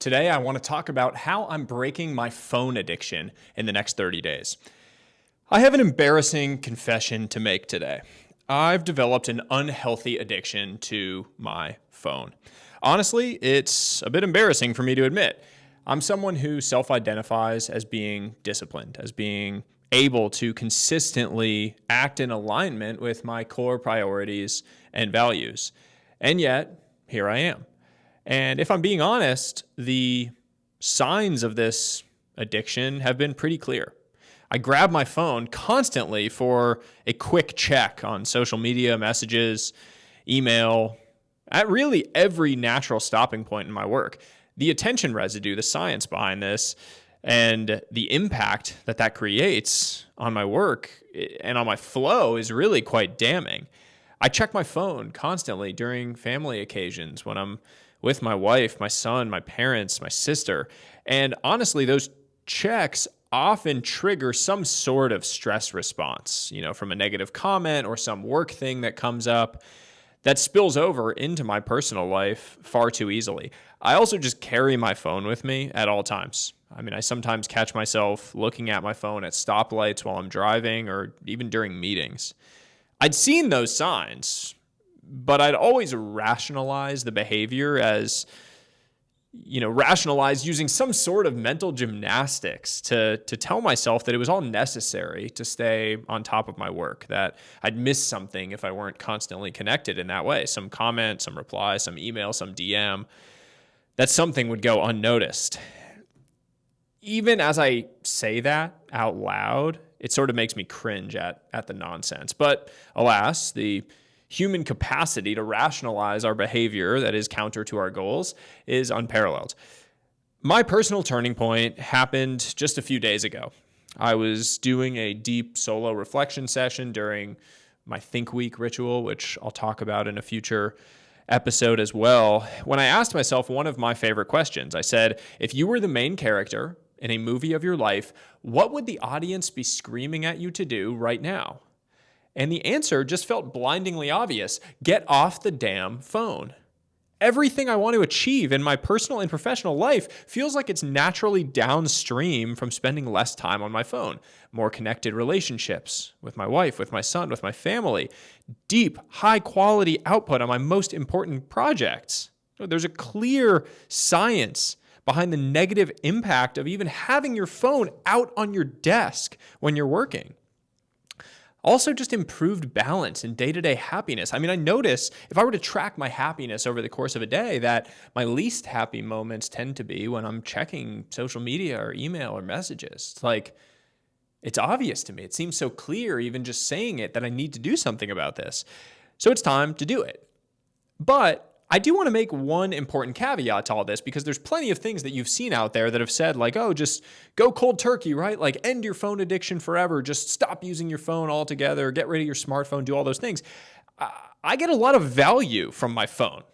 Today, I want to talk about how I'm breaking my phone addiction in the next 30 days. I have an embarrassing confession to make today. I've developed an unhealthy addiction to my phone. Honestly, it's a bit embarrassing for me to admit. I'm someone who self-identifies as being disciplined, as being able to consistently act in alignment with my core priorities and values. And yet, here I am. And if I'm being honest, the signs of this addiction have been pretty clear. I grab my phone constantly for a quick check on social media, messages, email, at really every natural stopping point in my work. The attention residue, the science behind this, and the impact that creates on my work and on my flow is really quite damning. I check my phone constantly during family occasions when I'm with my wife, my son, my parents, my sister. And honestly, those checks often trigger some sort of stress response, from a negative comment or some work thing that comes up that spills over into my personal life far too easily. I also just carry my phone with me at all times. I sometimes catch myself looking at my phone at stoplights while I'm driving or even during meetings. I'd seen those signs, but I'd always rationalize the behavior as, rationalize using some sort of mental gymnastics to tell myself that it was all necessary to stay on top of my work, that I'd miss something if I weren't constantly connected in that way. Some comment, some reply, some email, some DM, that something would go unnoticed. Even as I say that out loud, it sort of makes me cringe at the nonsense. But alas, the human capacity to rationalize our behavior that is counter to our goals is unparalleled. My personal turning point happened just a few days ago. I was doing a deep solo reflection session during my Think Week ritual, which I'll talk about in a future episode as well, when I asked myself one of my favorite questions. I said, if you were the main character in a movie of your life, what would the audience be screaming at you to do right now? And the answer just felt blindingly obvious. Get off the damn phone. Everything I want to achieve in my personal and professional life feels like it's naturally downstream from spending less time on my phone. More connected relationships with my wife, with my son, with my family. Deep, high-quality output on my most important projects. There's a clear science behind the negative impact of even having your phone out on your desk when you're working. Also, just improved balance and day-to-day happiness. I notice if I were to track my happiness over the course of a day, that my least happy moments tend to be when I'm checking social media or email or messages. It's obvious to me. It seems so clear, even just saying it, that I need to do something about this. So it's time to do it. But I do want to make one important caveat to all this, because there's plenty of things that you've seen out there that have said just go cold turkey, right? End your phone addiction forever. Just stop using your phone altogether. Get rid of your smartphone. Do all those things. I get a lot of value from my phone.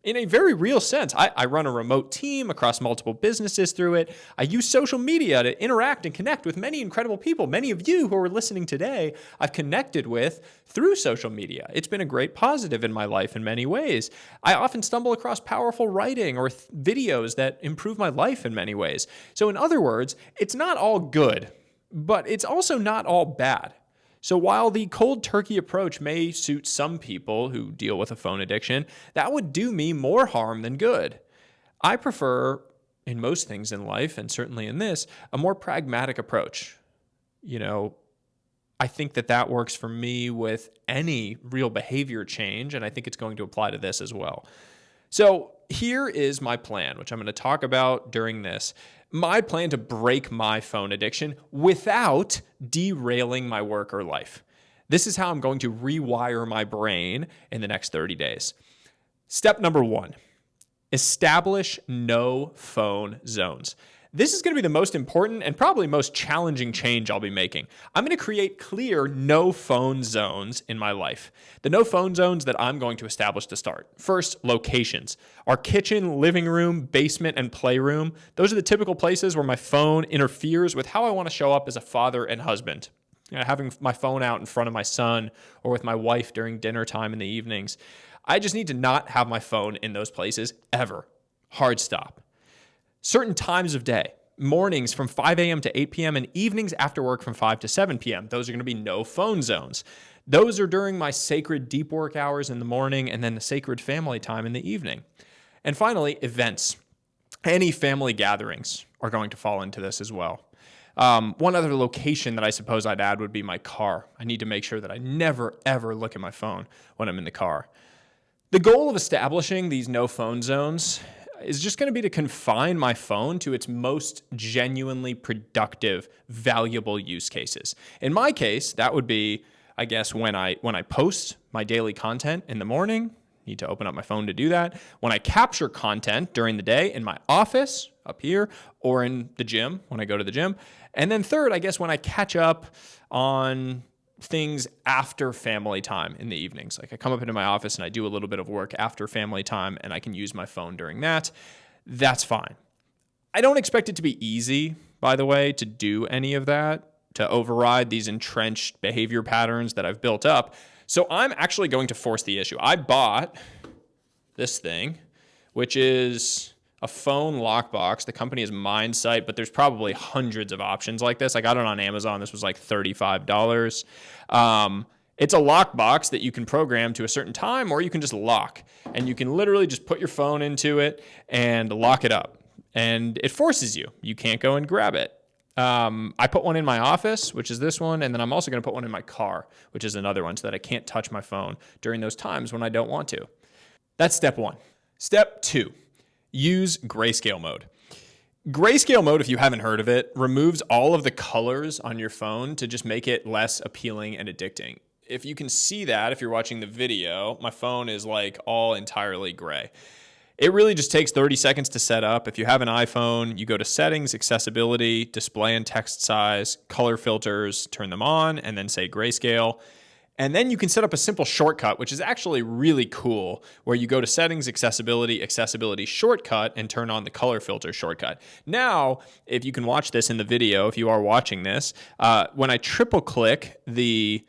In a very real sense, I run a remote team across multiple businesses through it. I use social media to interact and connect with many incredible people. Many of you who are listening today, I've connected with through social media. It's been a great positive in my life in many ways. I often stumble across powerful writing or videos that improve my life in many ways. So in other words, it's not all good, but it's also not all bad. So while the cold turkey approach may suit some people who deal with a phone addiction, that would do me more harm than good. I prefer, in most things in life, and certainly in this, a more pragmatic approach. I think that works for me with any real behavior change, and I think it's going to apply to this as well. So here is my plan, which I'm going to talk about during this. My plan to break my phone addiction without derailing my work or life. This is how I'm going to rewire my brain in the next 30 days. Step number 1, establish no phone zones. This is going to be the most important and probably most challenging change I'll be making. I'm going to create clear no phone zones in my life. The no phone zones that I'm going to establish to start. First, locations. Our kitchen, living room, basement, and playroom. Those are the typical places where my phone interferes with how I want to show up as a father and husband. Having my phone out in front of my son or with my wife during dinner time in the evenings. I just need to not have my phone in those places ever. Hard stop. Certain times of day, mornings from 5 a.m. to 8 p.m. and evenings after work from 5 to 7 p.m. Those are going to be no phone zones. Those are during my sacred deep work hours in the morning and then the sacred family time in the evening. And finally, events. Any family gatherings are going to fall into this as well. One other location that I suppose I'd add would be my car. I need to make sure that I never, ever look at my phone when I'm in the car. The goal of establishing these no phone zones is just going to be to confine my phone to its most genuinely productive, valuable use cases. In my case, that would be, I guess, when I post my daily content in the morning. Need to open up my phone to do that. When I capture content during the day in my office up here or in the gym when I go to the gym. And then third, I guess when I catch up on things after family time in the evenings. Like I come up into my office and I do a little bit of work after family time and I can use my phone during that. That's fine. I don't expect it to be easy, by the way, to do any of that, to override these entrenched behavior patterns that I've built up. So I'm actually going to force the issue. I bought this thing, which is a phone lockbox. The company is MindSight, but there's probably hundreds of options like this. I got it on Amazon. This was like $35. It's a lockbox that you can program to a certain time, or you can just lock. And you can literally just put your phone into it and lock it up. And it forces you. You can't go and grab it. I put one in my office, which is this one, and then I'm also going to put one in my car, which is another one, so that I can't touch my phone during those times when I don't want to. That's step one. Step two, use grayscale mode. Grayscale mode, if you haven't heard of it, removes all of the colors on your phone to just make it less appealing and addicting. If you can see that, if you're watching the video, my phone is like all entirely gray. It really just takes 30 seconds to set up. If you have an iPhone, you go to settings, accessibility, display and text size, color filters, turn them on, and then say grayscale. And then you can set up a simple shortcut, which is actually really cool, where you go to settings, accessibility shortcut, and turn on the color filter shortcut. Now, if you can watch this in the video, if you are watching this, when I triple click the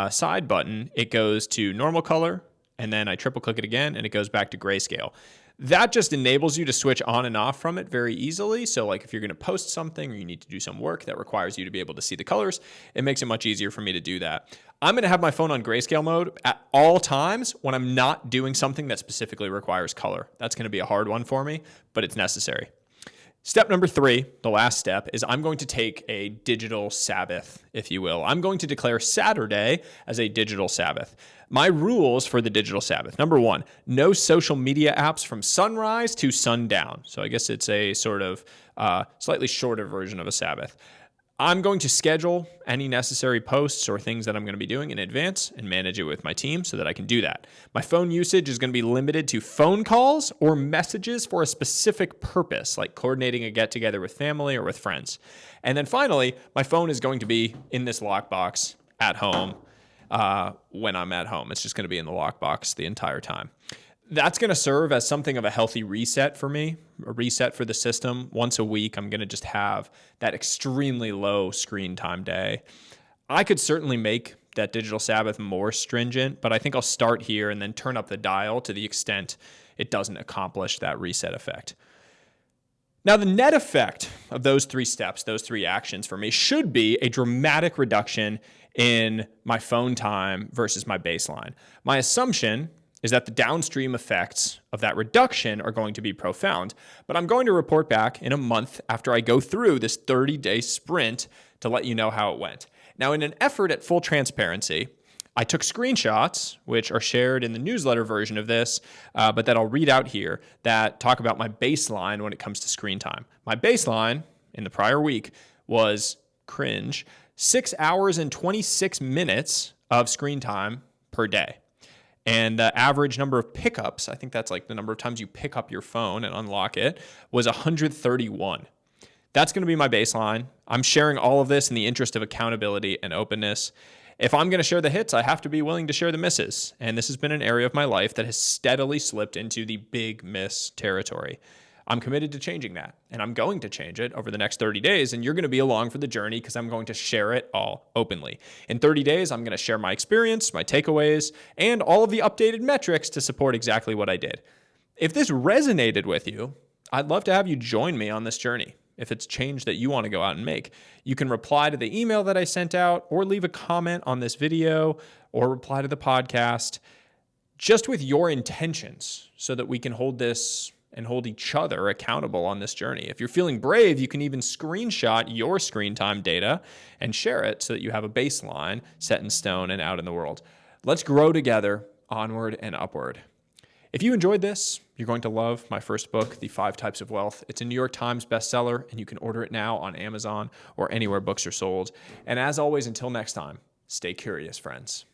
side button, it goes to normal color, and then I triple click it again, and it goes back to grayscale. That just enables you to switch on and off from it very easily. So like if you're going to post something or you need to do some work that requires you to be able to see the colors, it makes it much easier for me to do that. I'm going to have my phone on grayscale mode at all times when I'm not doing something that specifically requires color. That's going to be a hard one for me, but it's necessary. Step number 3, the last step, is I'm going to take a digital Sabbath, if you will. I'm going to declare Saturday as a digital Sabbath. My rules for the digital Sabbath. Number 1, no social media apps from sunrise to sundown. So I guess it's a sort of slightly shorter version of a Sabbath. I'm going to schedule any necessary posts or things that I'm going to be doing in advance and manage it with my team so that I can do that. My phone usage is going to be limited to phone calls or messages for a specific purpose, like coordinating a get-together with family or with friends. And then finally, my phone is going to be in this lockbox at home when I'm at home. It's just going to be in the lockbox the entire time. That's going to serve as something of a healthy reset for me, a reset for the system. Once a week, I'm going to just have that extremely low screen time day. I could certainly make that digital Sabbath more stringent, but I think I'll start here and then turn up the dial to the extent it doesn't accomplish that reset effect. Now, the net effect of those 3 steps, those 3 actions for me, should be a dramatic reduction in my phone time versus my baseline. My assumption is that the downstream effects of that reduction are going to be profound. But I'm going to report back in a month after I go through this 30-day sprint to let you know how it went. Now, in an effort at full transparency, I took screenshots, which are shared in the newsletter version of this, but that I'll read out here, that talk about my baseline when it comes to screen time. My baseline in the prior week was cringe, 6 hours and 26 minutes of screen time per day. And the average number of pickups, I think that's like the number of times you pick up your phone and unlock it, was 131. That's going to be my baseline. I'm sharing all of this in the interest of accountability and openness. If I'm going to share the hits, I have to be willing to share the misses. And this has been an area of my life that has steadily slipped into the big miss territory. I'm committed to changing that, and I'm going to change it over the next 30 days, and you're going to be along for the journey because I'm going to share it all openly. In 30 days, I'm going to share my experience, my takeaways, and all of the updated metrics to support exactly what I did. If this resonated with you, I'd love to have you join me on this journey. If it's change that you want to go out and make, you can reply to the email that I sent out or leave a comment on this video or reply to the podcast just with your intentions so that we can hold this and hold each other accountable on this journey. If you're feeling brave, you can even screenshot your screen time data and share it so that you have a baseline set in stone and out in the world. Let's grow together, onward and upward. If you enjoyed this, you're going to love my first book, The 5 Types of Wealth. It's a New York Times bestseller, and you can order it now on Amazon or anywhere books are sold. And as always, until next time, stay curious, friends.